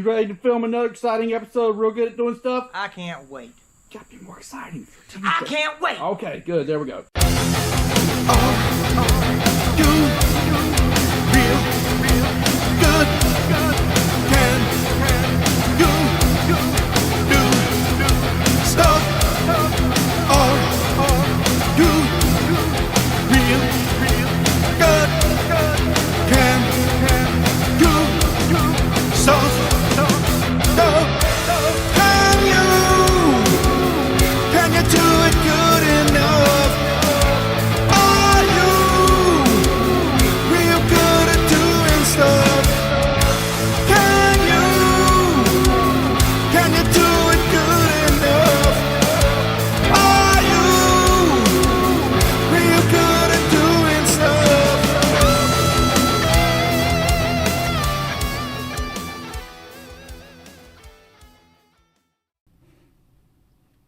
You ready to film another exciting episode? Real good at doing stuff? I can't wait. Gotta be more exciting. I can't wait. Okay, good. There we go.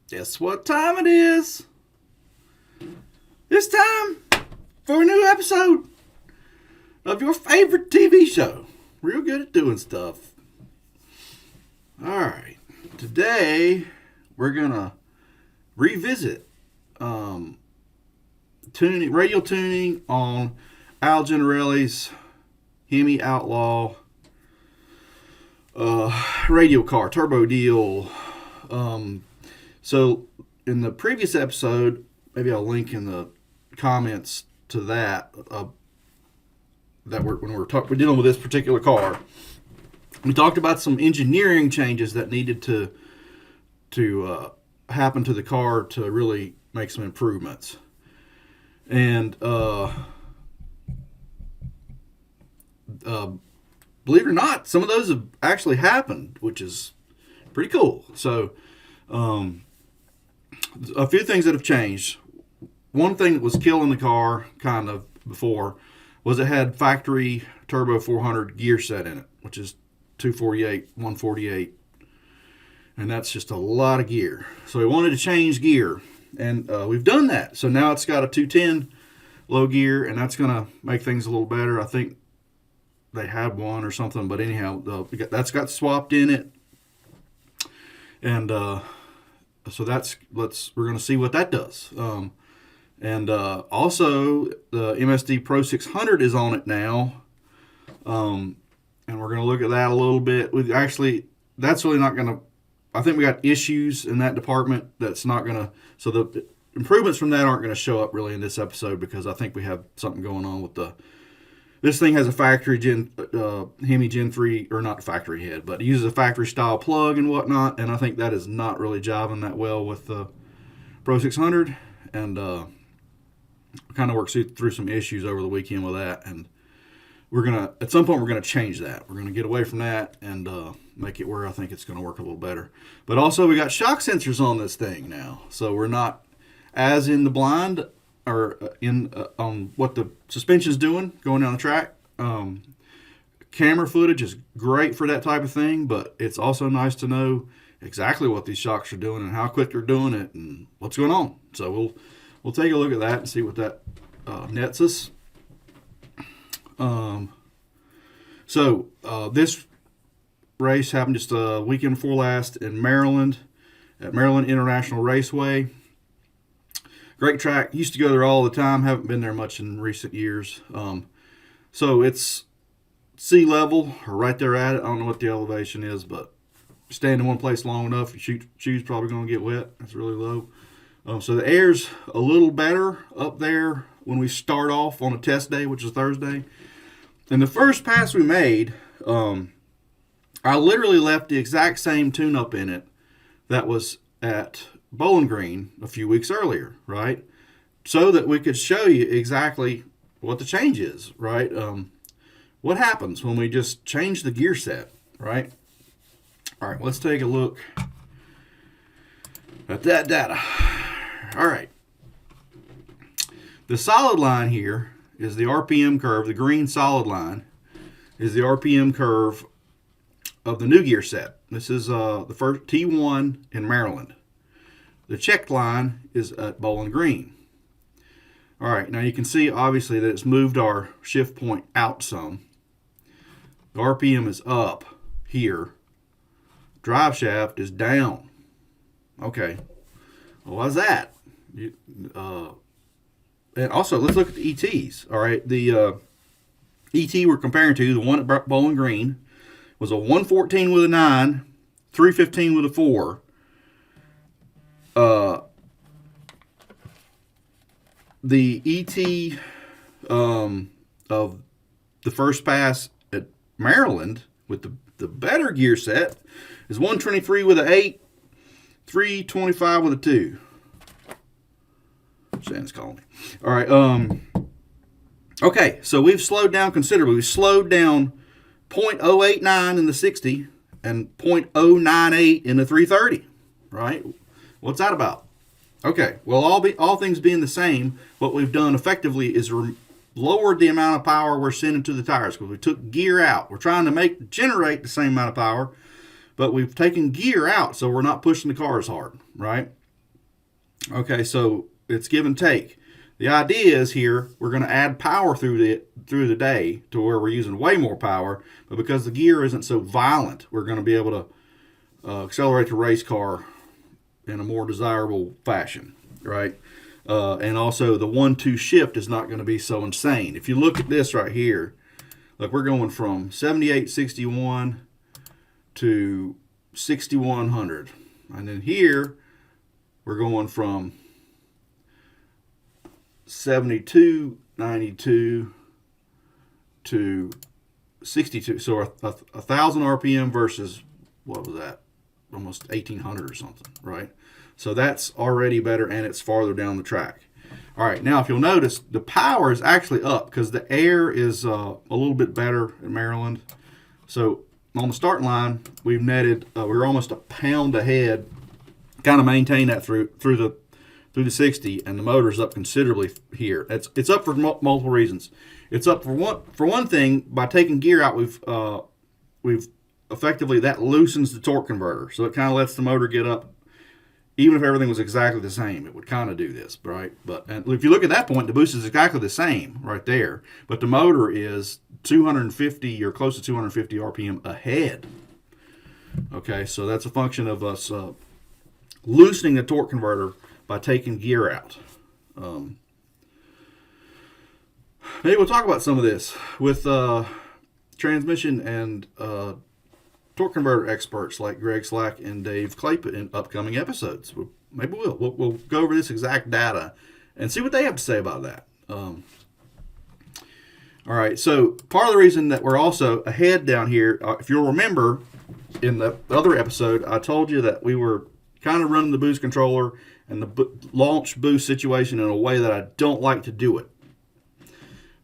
Guess what time it is? It's time for a new episode of your favorite TV show. Real good at doing stuff. Alright, today we're gonna revisit radial tuning on Al Gennarelli's Hemi Outlaw radial car, turbo deal. So in the previous episode, maybe I'll link in the comments to that. We're dealing with this particular car, we talked about some engineering changes that needed to happen to the car to really make some improvements. And believe it or not, some of those have actually happened, which is pretty cool. So a few things that have changed. One thing that was killing the car kind of before was it had factory turbo 400 gear set in it, which is 248, 148. And that's just a lot of gear. So we wanted to change gear, and we've done that. So now it's got a 210 low gear, and that's going to make things a little better. I think they had one or something, but anyhow, that's got swapped in it. And so we're going to see what that does. Also the MSD Pro 600 is on it now. And we're going to look at that a little bit. That's really not going to, I think we got issues in that department that's not going to, so the improvements from that aren't going to show up really in this episode, because I think we have something going on with this thing has a factory Hemi Gen 3, or not factory head, but it uses a factory style plug and whatnot, and I think that is not really jiving that well with the Pro 600, and kind of worked through some issues over the weekend with that, and at some point we're gonna change that. We're gonna get away from that and make it where I think it's gonna work a little better. But also we got shock sensors on this thing now, so we're not as in the blind or on what the suspension's doing going down the track. Camera footage is great for that type of thing, but it's also nice to know exactly what these shocks are doing and how quick they're doing it and what's going on. So we'll take a look at that and see what that nets us. This race happened just a weekend before last in Maryland at Maryland International Raceway. Great track. Used to go there all the time. Haven't been there much in recent years. So it's sea level, or right there at it. I don't know what the elevation is, but stand in one place long enough, your shoes probably going to get wet. It's really low. So the air's a little better up there when we start off on a test day, which is Thursday. And the first pass we made, I literally left the exact same tune-up in it that was at Bowling Green a few weeks earlier, right? So that we could show you exactly what the change is, right? What happens when we just change the gear set, right? All right, let's take a look at that data. All right. The solid line here is the RPM curve. The green solid line is the RPM curve of the new gear set. This is the first T1 in Maryland. The checked line is at Bowling Green. All right, now you can see obviously that it's moved our shift point out some. The RPM is up here drive shaft is down. Okay. Well, why's that? And also, let's look at the ETs. All right. The ET we're comparing to, the one at Bowling Green, was a 114 with a 9, 315 with a 4. The ET of the first pass at Maryland with the better gear set is 123 with an 8, 325 with a 2. Sam's calling me. All right. Okay, so we've slowed down considerably. We've slowed down 0.089 in the 60 and 0.098 in the 330. Right? What's that about? Okay, well, all things being the same, what we've done effectively is lowered the amount of power we're sending to the tires because we took gear out. We're trying to generate the same amount of power, but we've taken gear out, so we're not pushing the car as hard, right? Okay, so it's give and take. The idea is here we're going to add power through the day to where we're using way more power, but because the gear isn't so violent, we're going to be able to accelerate the race car in a more desirable fashion, right? And also the 1-2 shift is not going to be so insane. If you look at this right here, look, we're going from 7861 to 6100. And then here, we're going from 7292 to 62. So a 1,000 RPM versus, what was that? Almost 1,800 or something, right? So that's already better, and it's farther down the track. All right, now if you'll notice, the power is actually up because the air is a little bit better in Maryland. So on the start line, we've netted, we're almost a pound ahead. Kind of maintain that through the 60, and the motor's up considerably here. It's up for multiple reasons. It's up for one thing, by taking gear out, we've effectively, that loosens the torque converter, so it kind of lets the motor get up. Even if everything was exactly the same, it would kind of do this, right? But and if you look at that point, the boost is exactly the same right there, but the motor is 250 or close to 250 RPM ahead. Okay, so that's a function of us loosening the torque converter by taking gear out. Maybe we'll talk about some of this with transmission and torque converter experts like Greg Slack and Dave Clayton in upcoming episodes. Maybe we'll go over this exact data and see what they have to say about that. All right, so part of the reason that we're also ahead down here, if you'll remember in the other episode, I told you that we were kind of running the boost controller and the launch boost situation in a way that I don't like to do it.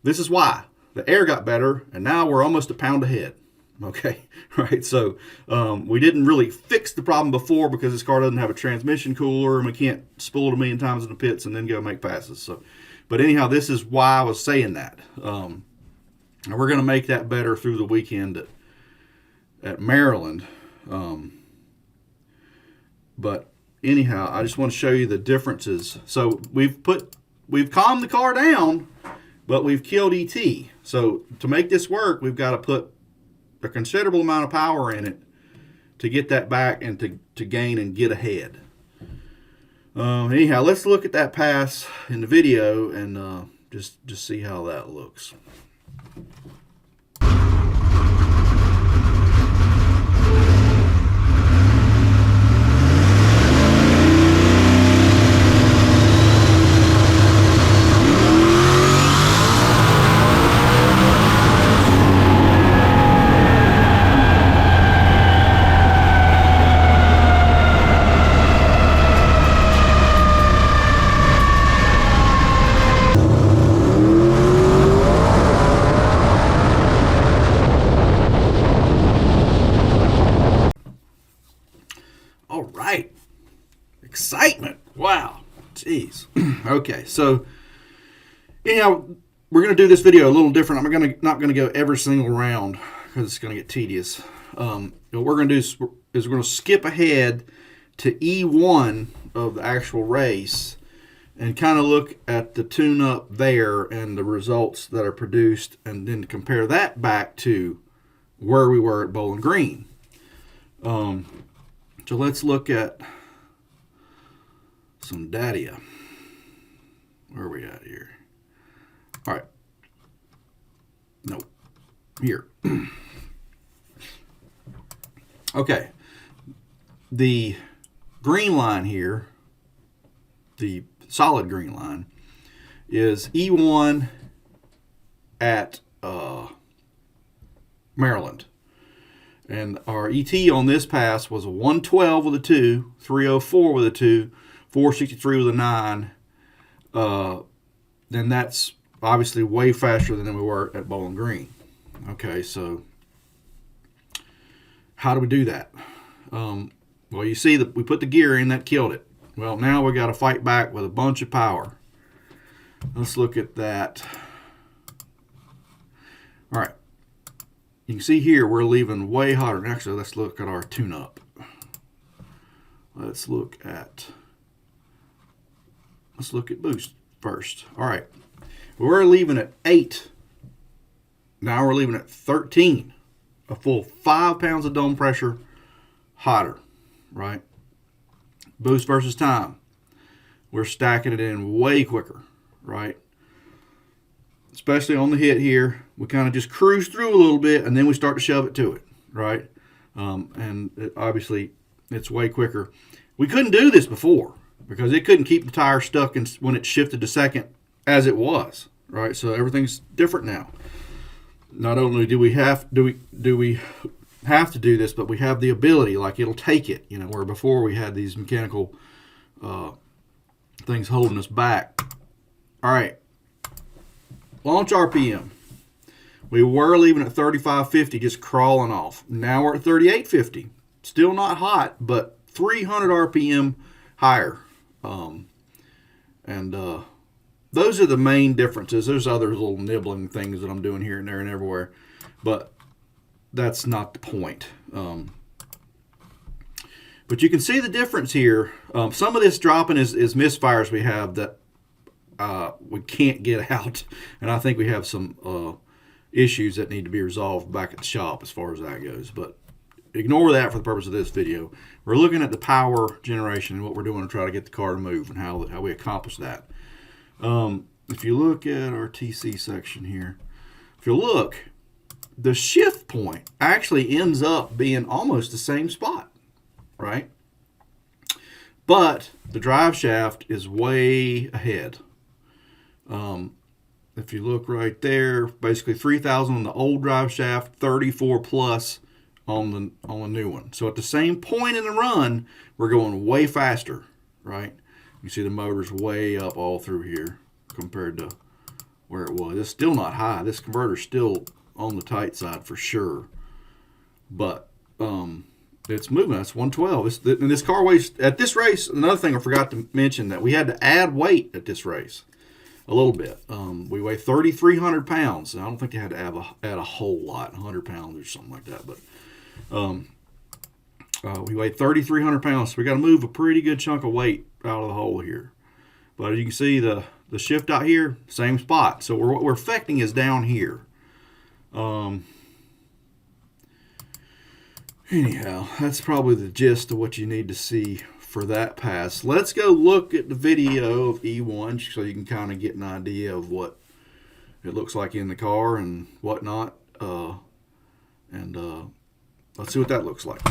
This is why. The air got better, and now we're almost a pound ahead. Okay, right? So we didn't really fix the problem before because this car doesn't have a transmission cooler, and we can't spool it a million times in the pits and then go make passes. So, but anyhow, this is why I was saying that. And we're going to make that better through the weekend at Maryland. But anyhow, I just want to show you the differences. So we've calmed the car down, but we've killed ET. So to make this work, we've got to put a considerable amount of power in it to get that back and to gain and get ahead. Anyhow, let's look at that pass in the video and just see how that looks. All right. Excitement. Wow. Jeez. Okay, so anyhow, we're going to do this video a little different. I'm not going to go every single round because it's going to get tedious. What we're going to do is we're going to skip ahead to E1 of the actual race and kind of look at the tune-up there and the results that are produced, and then compare that back to where we were at Bowling Green. So let's look at some data. Where are we at here? All right. Nope. Here. Okay. The green line here, the solid green line, is E1 at Maryland. And our ET on this pass was a 112 with a 2, 304 with a 2, 463 with a 9. Then that's obviously way faster than we were at Bowling Green. Okay, so how do we do that? Well, you see that we put the gear in, that killed it. Well, now we got to fight back with a bunch of power. Let's look at that. All right. You can see here we're leaving way hotter. Actually, let's look at our tune-up. Let's look at boost first. All right. We're leaving at 8. Now we're leaving at 13. A full 5 pounds of dome pressure hotter, right? Boost versus time. We're stacking it in way quicker, right? Especially on the hit here, we kind of just cruise through a little bit and then we start to shove it to it, right? Obviously, it's way quicker. We couldn't do this before because it couldn't keep the tire stuck when it shifted to second as it was, right? So everything's different now. Not only do we have to do this, but we have the ability, like it'll take it, where before we had these mechanical things holding us back. All right. Launch RPM. We were leaving at 3550, just crawling off. Now we're at 3850. Still not hot, but 300 RPM higher. Those are the main differences. There's other little nibbling things that I'm doing here and there and everywhere, but that's not the point. But you can see the difference here. Some of this dropping is misfires we have that we can't get out, and I think we have some issues that need to be resolved back at the shop as far as that goes. But ignore that for the purpose of this video. We're looking at the power generation and what we're doing to try to get the car to move and how we accomplish that. If you look at our TC section here, if you look, the shift point actually ends up being almost the same spot, right? But the drive shaft is way ahead. If you look right there, basically 3,000 on the old drive shaft, 34 plus on the new one. So at the same point in the run, we're going way faster, right? You see the motor's way up all through here compared to where it was. It's still not high. This converter's still on the tight side for sure. But it's moving. That's 112. And this car weighs, at this race, another thing I forgot to mention, that we had to add weight at this race a little bit. We weigh 3,300 pounds. I don't think they had to add a whole lot, 100 pounds or something like that. But we weigh 3,300 pounds, so we got to move a pretty good chunk of weight out of the hole here. But as you can see, the shift out here, same spot. So what we're affecting is down here. Anyhow, that's probably the gist of what you need to see for that pass. Let's go look at the video of E1 so you can kind of get an idea of what it looks like in the car and whatnot. Let's see what that looks like.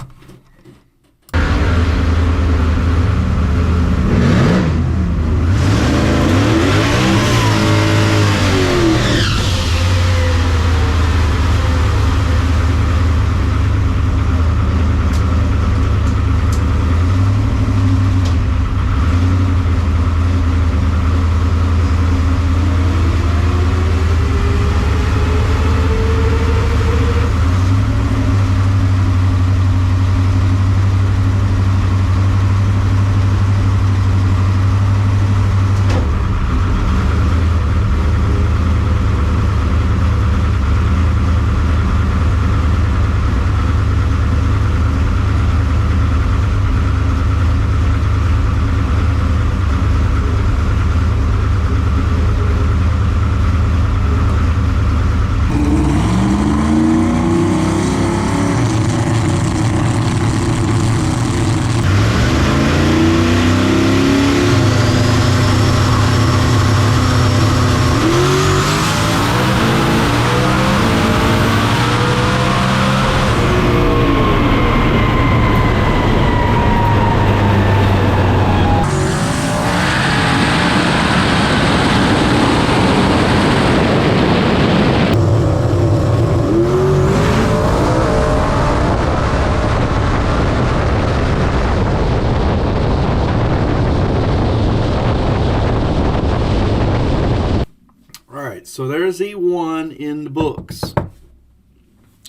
the books.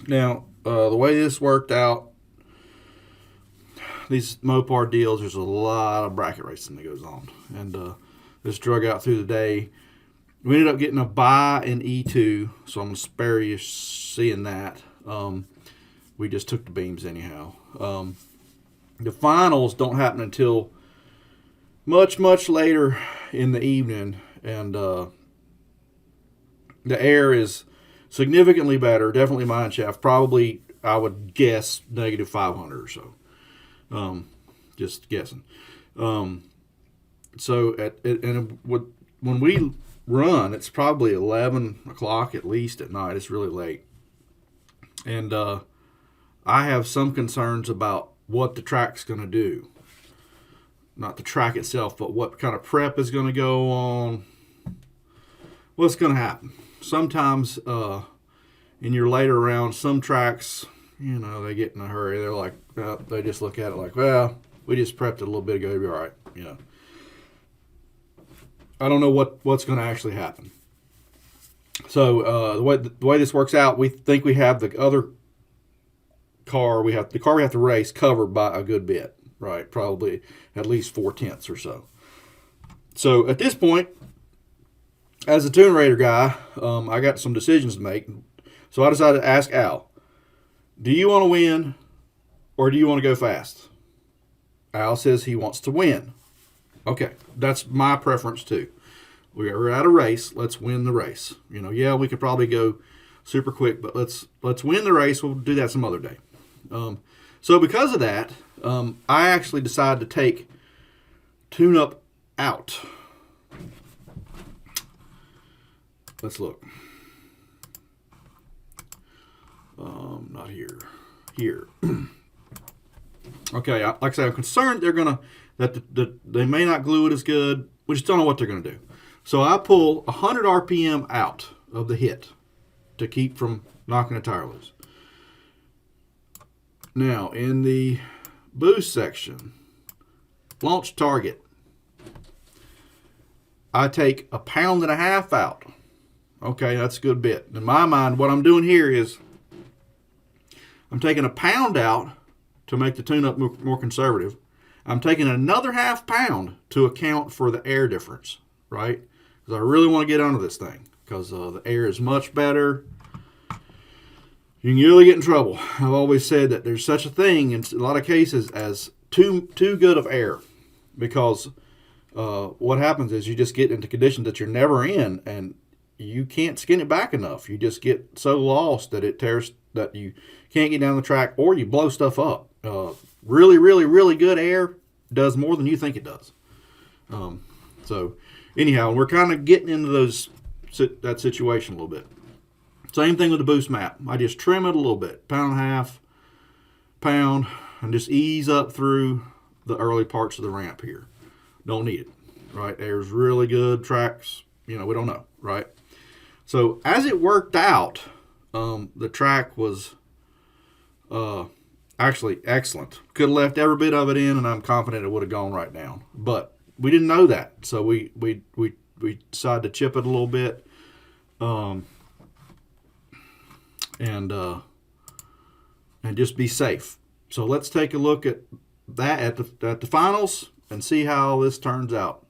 Now, the way this worked out, these Mopar deals, there's a lot of bracket racing that goes on. And this drug out through the day. We ended up getting a buy in E2, so I'm going to spare you seeing that. We just took the beams anyhow. The finals don't happen until much later in the evening, and the air is significantly better. Definitely mine shaft. Probably, I would guess, negative 500 or so. Just guessing. So when we run, it's probably 11 o'clock at least at night. It's really late, and I have some concerns about what the track's going to do. Not the track itself, but what kind of prep is going to go on. What's going to happen? Sometimes in your later rounds, some tracks, they get in a hurry. They're like, they just look at it like, well, we just prepped it a little bit ago. It'll be all right. I don't know what's going to actually happen. So the way this works out, we think we have the other car we have to race covered by a good bit, right? Probably at least 4/10 or so. So at this point, as a Toon Raider guy, I got some decisions to make. So I decided to ask Al, do you want to win or do you want to go fast? Al says he wants to win. Okay, that's my preference too. We're at a race. Let's win the race. Yeah, we could probably go super quick, but let's win the race. We'll do that some other day. So because of that, I actually decided to take tune-up out. Let's look. Not here. Here. Okay, like I said, I'm concerned they may not glue it as good. We just don't know what they're going to do. So I pull 100 RPM out of the hit to keep from knocking the tire loose. Now, in the boost section, launch target, I take 1.5 pounds out. Okay, that's a good bit. In my mind, what I'm doing here is I'm taking 1 pound out to make the tune-up more conservative. I'm taking another 0.5 pound to account for the air difference, right? Because I really want to get under this thing because the air is much better. You can really get in trouble. I've always said that there's such a thing in a lot of cases as too good of air, because what happens is you just get into conditions that you're never in, and you can't skin it back enough. You just get so lost that it tears, that you can't get down the track, or you blow stuff up. Really, really, really good air does more than you think it does. So anyhow, we're kind of getting into that situation a little bit. Same thing with the boost map. I just trim it a little bit, 1.5 pound, and just ease up through the early parts of the ramp here. Don't need it, right? Air's really good. Tracks, we don't know, right? So as it worked out, the track was actually excellent. Could have left every bit of it in, and I'm confident it would have gone right down. But we didn't know that, so we decided to chip it a little bit. And just be safe. So let's take a look at that at the finals and see how this turns out.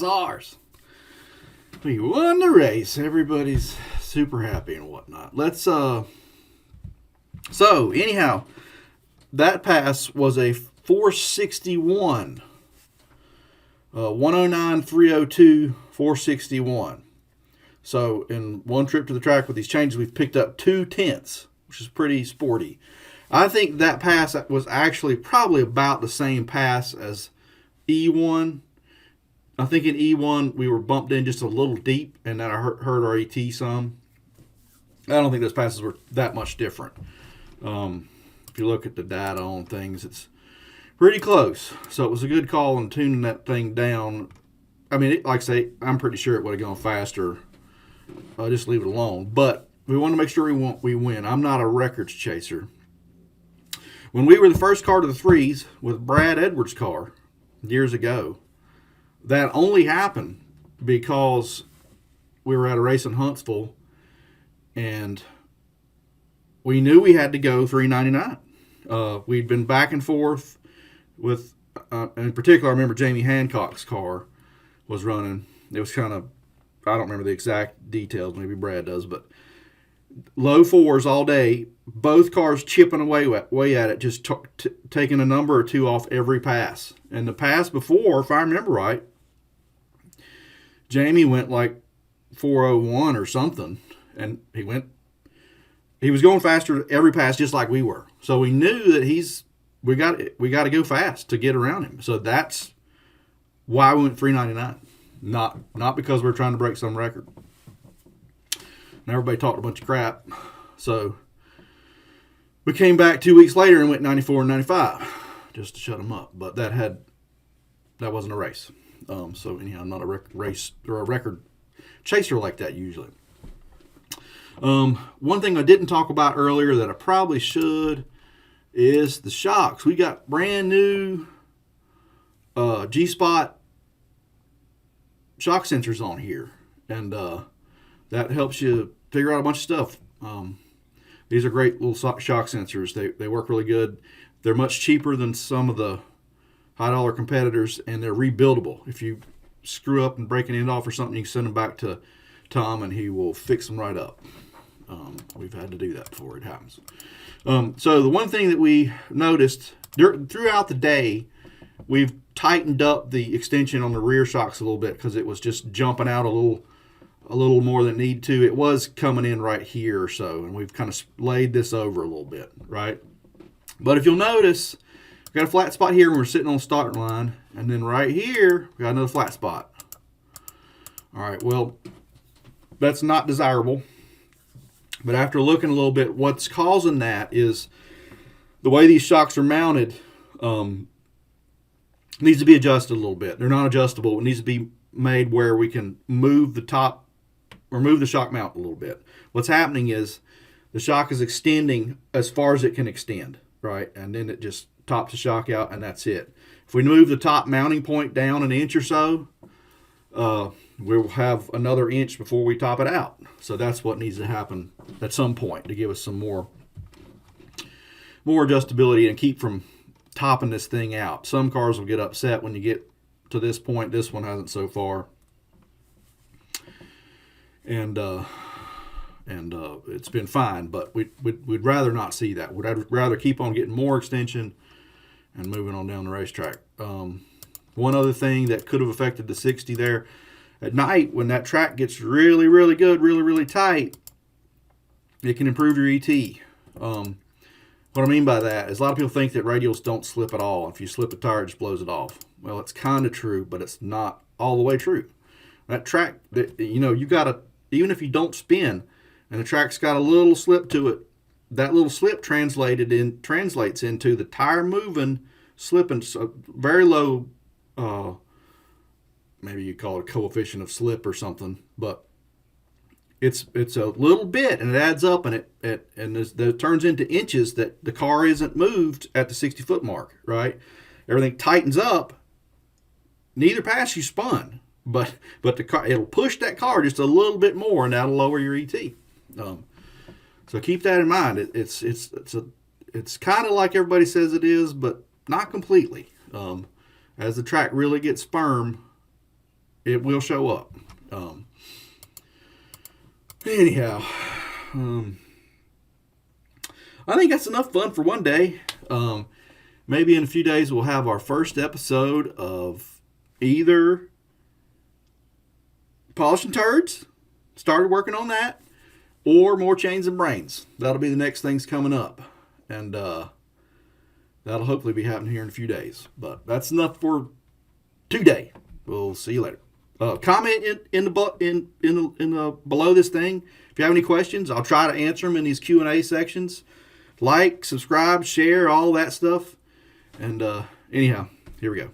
ours. We won the race. Everybody's super happy and whatnot. So anyhow, that pass was a 461. 109, 302, 461. So in one trip to the track with these changes, we've picked up 2/10, which is pretty sporty. I think that pass was actually probably about the same pass as E1. I think in E1 we were bumped in just a little deep, and that hurt our AT some. I don't think those passes were that much different. If you look at the data on things, it's pretty close. So it was a good call in tuning that thing down. I mean, like I say, I'm pretty sure it would have gone faster. Just leave it alone. But we want to make sure we win. I'm not a records chaser. When we were the first car to the threes with Brad Edwards' car years ago, that only happened because we were at a race in Huntsville and we knew we had to go 399. We'd been back and forth with, in particular, I remember Jamie Hancock's car was running. It was kind of, I don't remember the exact details, maybe Brad does, but low fours all day, both cars chipping away at it, just taking a number or two off every pass. And the pass before, if I remember right, Jamie went like 401 or something, and he was going faster every pass just like we were. So we knew that we got to go fast to get around him. So that's why we went 399. Not because we're trying to break some record. And everybody talked a bunch of crap. So we came back 2 weeks later and went 94 and 95 just to shut them up. But that wasn't a race. So anyhow, I'm not a race or a record chaser like that usually. One thing I didn't talk about earlier that I probably should is the shocks. We got brand new G-Spot shock sensors on here, and that helps you figure out a bunch of stuff. These are great little shock sensors. They work really good. They're much cheaper than some of the high dollar competitors, and they're rebuildable. If you screw up and break an end off or something, you can send them back to Tom and he will fix them right up. We've had to do that before it happens. So the one thing that we noticed throughout the day, we've tightened up the extension on the rear shocks a little bit because it was just jumping out a little more than it needed to. It was coming in right here or so, and we've kind of laid this over a little bit, right? But if you'll notice, we got a flat spot here when we're sitting on the starting line, and then right here, we got another flat spot. All right, well, that's not desirable. But after looking a little bit, what's causing that is the way these shocks are mounted needs to be adjusted a little bit. They're not adjustable. It needs to be made where we can move the top or move the shock mount a little bit. What's happening is the shock is extending as far as it can extend, right? And then it just tops the shock out, and that's it. If we move the top mounting point down an inch or so, we'll have another inch before we top it out. So that's what needs to happen at some point to give us some more adjustability and keep from topping this thing out. Some cars will get upset when you get to this point. This one hasn't so far. And it's been fine, but we'd rather not see that. We'd rather keep on getting more extension and moving on down the racetrack. One other thing that could have affected the 60 there, at night when that track gets really, really good, really, really tight, it can improve your ET. What I mean by that is a lot of people think that radials don't slip at all. If you slip a tire, it just blows it off. Well, it's kind of true, but it's not all the way true. That track, you got to, even if you don't spin and the track's got a little slip to it, that little slip translates into the tire moving, slipping, so very low, maybe you call it a coefficient of slip or something, but it's a little bit, and it adds up, and it turns into inches that the car isn't moved at the 60-foot mark, right? Everything tightens up. Neither pass you spun, but the car, it'll push that car just a little bit more, and that'll lower your ET. So keep that in mind. It's kind of like everybody says it is, but not completely. As the track really gets firm, it will show up. Anyhow, I think that's enough fun for one day. Maybe in a few days we'll have our first episode of either Polishing Turds, started working on that, or More Chains and Brains. That'll be the next things coming up. And that'll hopefully be happening here in a few days. But that's enough for today. We'll see you later. Comment in the below this thing if you have any questions. I'll try to answer them in these Q&A sections. Like, subscribe, share, all that stuff. And anyhow, here we go.